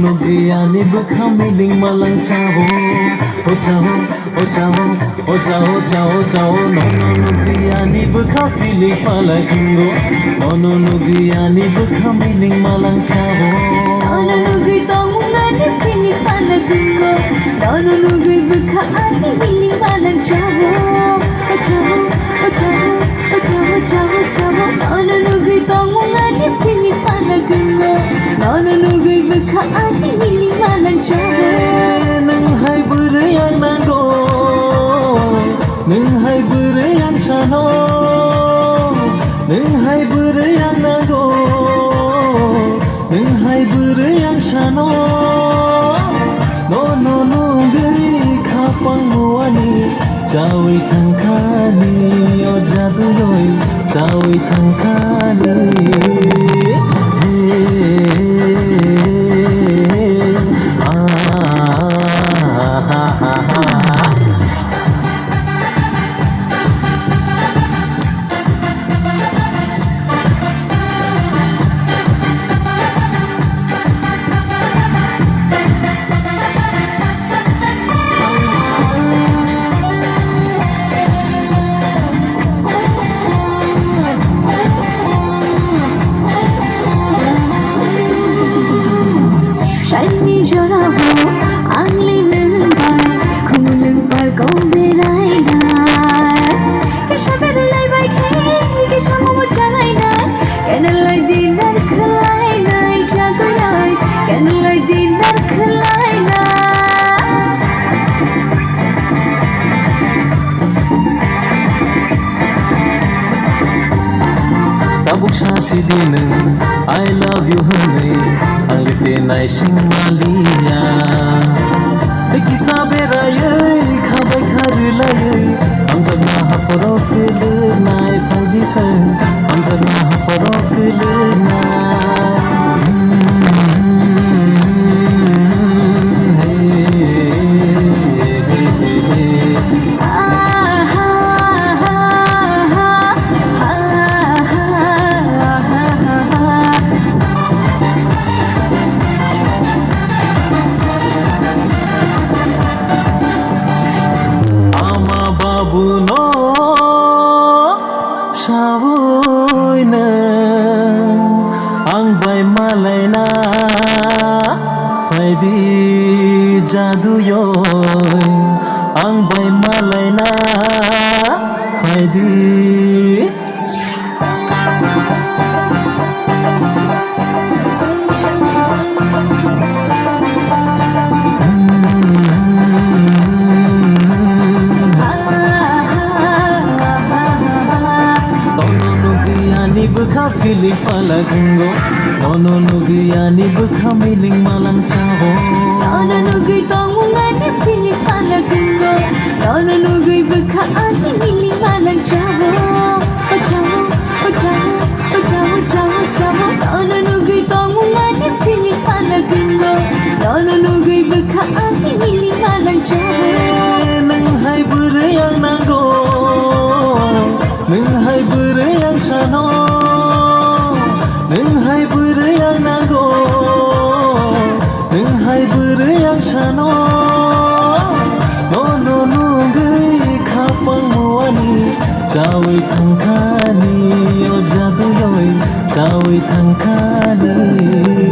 Nugiani bukhamiling malang chavo o chavo o chavo o chavo chavo chavo nono nugiani bukhafili palakingo nono nugiani bukhamiling malang chavo nono nugi tongungani pili palakingo nono nugi bukhani miling malang chavo o chavo o chavo o chavo chavo chavo nono nugi tongungani pili palakingo nono nugi bukhani miling malang chavo nang hai burayang nago nang hai burayang sano nang hai burayang nago nang hai burayang sano no no no gari khapang muani chawi thangkhani o jadu loi chawi thangkhani Shiny jorabo angli nengbai khulung par ko berai nai kesha berai bai khe kesha mo chalai nai kenalai dinar khlai nai jago nai kenalai dinar khlai nai tabuk shasi din I love you honey angte nai singmaliya kisa beraye khabai kharlaye amjagna hapro kele nai phagisa amjagna hapro kele Buno sawoina ang bay malaina faidi jadu yoy ang bay malaina faidi Bukhafili palakingo nono nugiani bukhamiling malang chavo nono nugi tongungani pili palakingo nono nugi bukhani miling malang chavo o chavo o chavo o chavo chavo chavo nono nugi tongungani pili palakingo nono nugi bukhani miling malang chavo nang hai burayang nago nang hai burayang sano nang hai burayang nago nang hai burayang sano no no no gai khapang muani chawi thangkhani o jadu loi chawi thangkhani